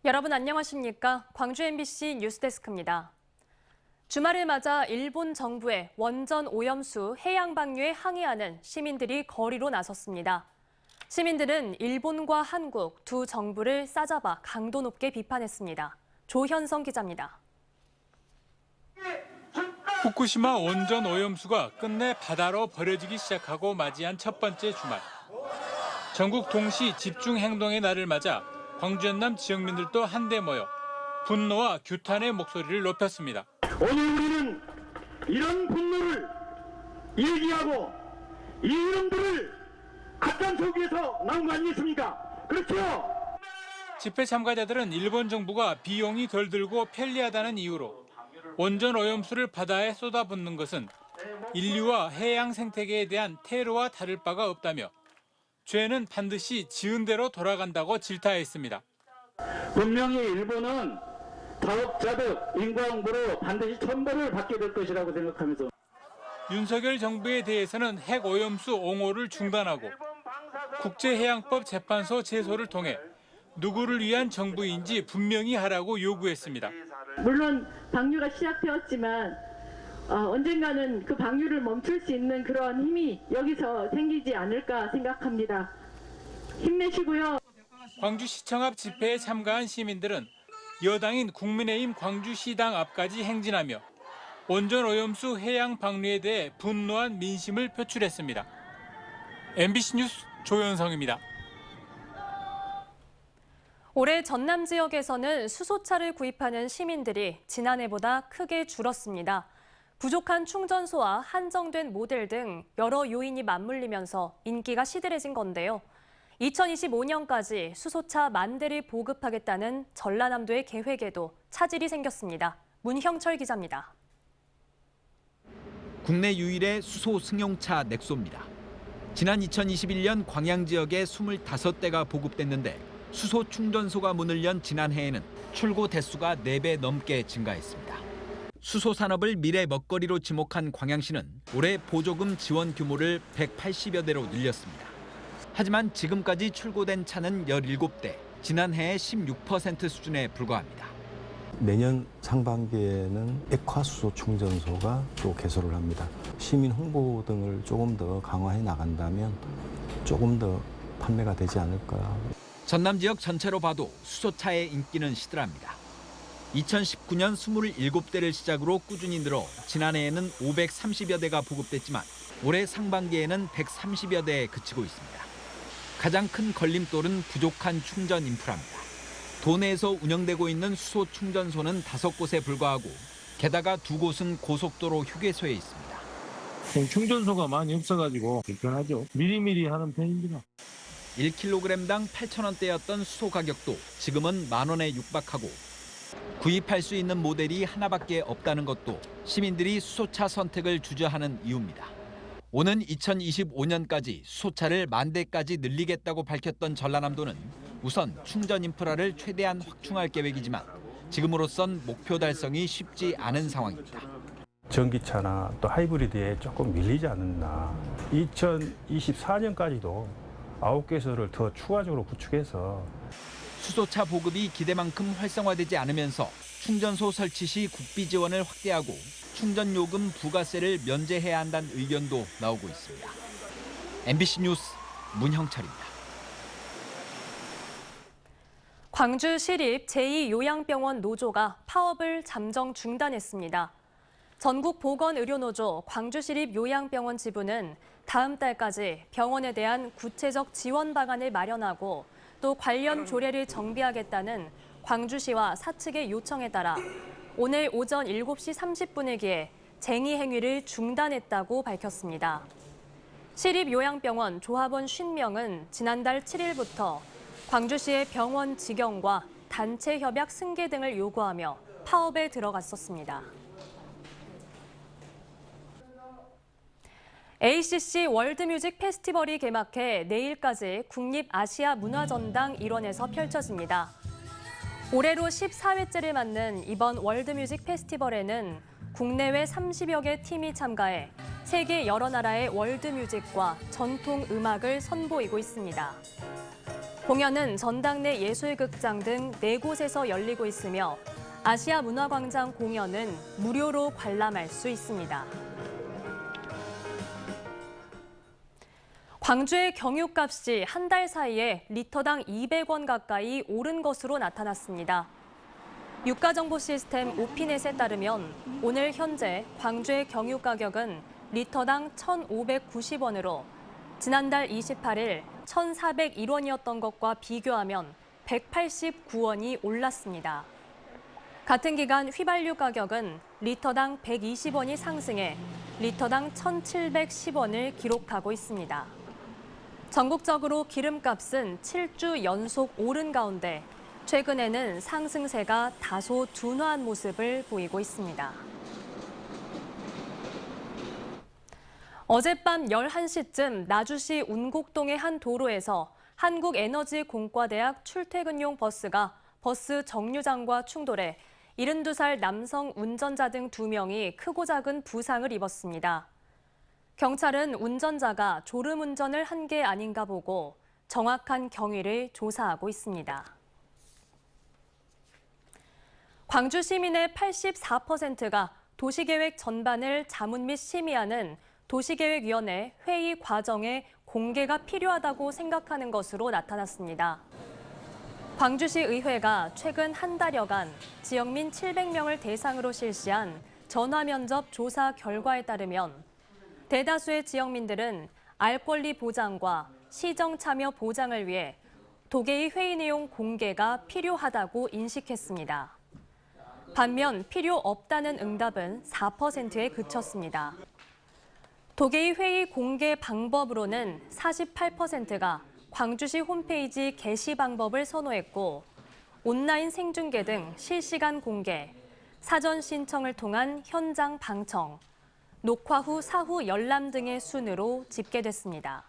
여러분 안녕하십니까? 광주 MBC 뉴스데스크입니다. 주말을 맞아 일본 정부의 원전 오염수 해양 방류에 항의하는 시민들이 거리로 나섰습니다. 시민들은 일본과 한국 두 정부를 싸잡아 강도 높게 비판했습니다. 조현성 기자입니다. 후쿠시마 원전 오염수가 끝내 바다로 버려지기 시작하고 맞이한 첫 번째 주말. 전국 동시 집중 행동의 날을 맞아 광주 연남 지역민들도 한데 모여 분노와 규탄의 목소리를 높였습니다. 오늘 우리는 이런 분노를 얘기하고 이 이름들을 악한 속에서 나온 거 아니겠습니까? 그렇죠? 집회 참가자들은 일본 정부가 비용이 덜 들고 편리하다는 이유로 원전 오염수를 바다에 쏟아붓는 것은 인류와 해양 생태계에 대한 테러와 다를 바가 없다며 죄는 반드시 지은 대로 돌아간다고 질타했습니다. 분명히 일본은 사업자득 인과응보로 반드시 천벌을 받게 될 것이라고 생각하면서 윤석열 정부에 대해서는 핵 오염수 옹호를 중단하고 국제해양법 재판소 제소를 통해 누구를 위한 정부인지 분명히 하라고 요구했습니다. 물론 방류가 시작되었지만 언젠가는 그 방류를 멈출 수 있는 그런 힘이 여기서 생기지 않을까 생각합니다. 힘내시고요. 광주시청 앞 집회에 참가한 시민들은 여당인 국민의힘 광주시당 앞까지 행진하며 원전 오염수 해양 방류에 대해 분노한 민심을 표출했습니다. MBC 뉴스 조현성입니다. 올해 전남 지역에서는 수소차를 구입하는 시민들이 지난해보다 크게 줄었습니다. 부족한 충전소와 한정된 모델 등 여러 요인이 맞물리면서 인기가 시들해진 건데요. 2025년까지 수소차 10,000대를 보급하겠다는 전라남도의 계획에도 차질이 생겼습니다. 문형철 기자입니다. 국내 유일의 수소 승용차 넥소입니다. 지난 2021년 광양 지역에 25대가 보급됐는데 수소 충전소가 문을 연 지난해에는 출고 대수가 4배 넘게 증가했습니다. 수소 산업을 미래 먹거리로 지목한 광양시는 올해 보조금 지원 규모를 180여 대로 늘렸습니다. 하지만 지금까지 출고된 차는 17대, 지난해의 16% 수준에 불과합니다. 내년 상반기에는 액화수소 충전소가 또 개소를 합니다. 시민 홍보 등을 조금 더 강화해 나간다면 조금 더 판매가 되지 않을까. 전남 지역 전체로 봐도 수소차의 인기는 시들합니다. 2019년 27대를 시작으로 꾸준히 늘어 지난해에는 530여 대가 보급됐지만 올해 상반기에는 130여 대에 그치고 있습니다. 가장 큰 걸림돌은 부족한 충전 인프라입니다. 도내에서 운영되고 있는 수소 충전소는 5곳에 불과하고 게다가 2곳은 고속도로 휴게소에 있습니다. 충전소가 많이 없어가지고 불편하죠. 미리미리 하는 편입니다. 1kg당 8,000원대였던 수소 가격도 지금은 10,000원에 육박하고 구입할 수 있는 모델이 하나밖에 없다는 것도 시민들이 수소차 선택을 주저하는 이유입니다. 오는 2025년까지 수소차를 10,000대까지 늘리겠다고 밝혔던 전라남도는 우선 충전 인프라를 최대한 확충할 계획이지만 지금으로선 목표 달성이 쉽지 않은 상황입니다. 전기차나 또 하이브리드에 조금 밀리지 않나. 2024년까지도 9개소를 더 추가적으로 구축해서 수소차 보급이 기대만큼 활성화되지 않으면서 충전소 설치 시 국비 지원을 확대하고 충전요금 부가세를 면제해야 한다는 의견도 나오고 있습니다. MBC 뉴스 문형철입니다. 광주시립 제2요양병원 노조가 파업을 잠정 중단했습니다. 전국보건의료노조 광주시립요양병원 지부는 다음 달까지 병원에 대한 구체적 지원 방안을 마련하고 또 관련 조례를 정비하겠다는 광주시와 사측의 요청에 따라 오늘 오전 7시 30분을 기해 쟁의 행위를 중단했다고 밝혔습니다. 시립요양병원 조합원 50명은 지난달 7일부터 광주시의 병원 직영과 단체 협약 승계 등을 요구하며 파업에 들어갔었습니다. ACC 월드뮤직 페스티벌이 개막해 내일까지 국립아시아문화전당 일원에서 펼쳐집니다. 올해로 14회째를 맞는 이번 월드뮤직 페스티벌에는 국내외 30여 개 팀이 참가해 세계 여러 나라의 월드뮤직과 전통 음악을 선보이고 있습니다. 공연은 전당내 예술극장 등 4곳에서 열리고 있으며 아시아 문화광장 공연은 무료로 관람할 수 있습니다. 광주의 경유값이 한 달 사이에 리터당 200원 가까이 오른 것으로 나타났습니다. 유가정보 시스템 오피넷에 따르면 오늘 현재 광주의 경유 가격은 리터당 1,590원으로 지난달 28일 1,401원이었던 것과 비교하면 189원이 올랐습니다. 같은 기간 휘발유 가격은 리터당 120원이 상승해 리터당 1,710원을 기록하고 있습니다. 전국적으로 기름값은 7주 연속 오른 가운데 최근에는 상승세가 다소 둔화한 모습을 보이고 있습니다. 어젯밤 11시쯤 나주시 운곡동의 한 도로에서 한국에너지공과대학 출퇴근용 버스가 버스 정류장과 충돌해 72살 남성 운전자 등 2명이 크고 작은 부상을 입었습니다. 경찰은 운전자가 졸음운전을 한 게 아닌가 보고 정확한 경위를 조사하고 있습니다. 광주 시민의 84%가 도시계획 전반을 자문 및 심의하는 도시계획위원회 회의 과정에 공개가 필요하다고 생각하는 것으로 나타났습니다. 광주시 의회가 최근 한 달여간 지역민 700명을 대상으로 실시한 전화면접 조사 결과에 따르면 대다수의 지역민들은 알 권리 보장과 시정 참여 보장을 위해 도계의 회의 내용 공개가 필요하다고 인식했습니다. 반면 필요 없다는 응답은 4%에 그쳤습니다. 도계의 회의 공개 방법으로는 48%가 광주시 홈페이지 게시 방법을 선호했고 온라인 생중계 등 실시간 공개, 사전 신청을 통한 현장 방청, 녹화 후 사후 열람 등의 순으로 집계됐습니다.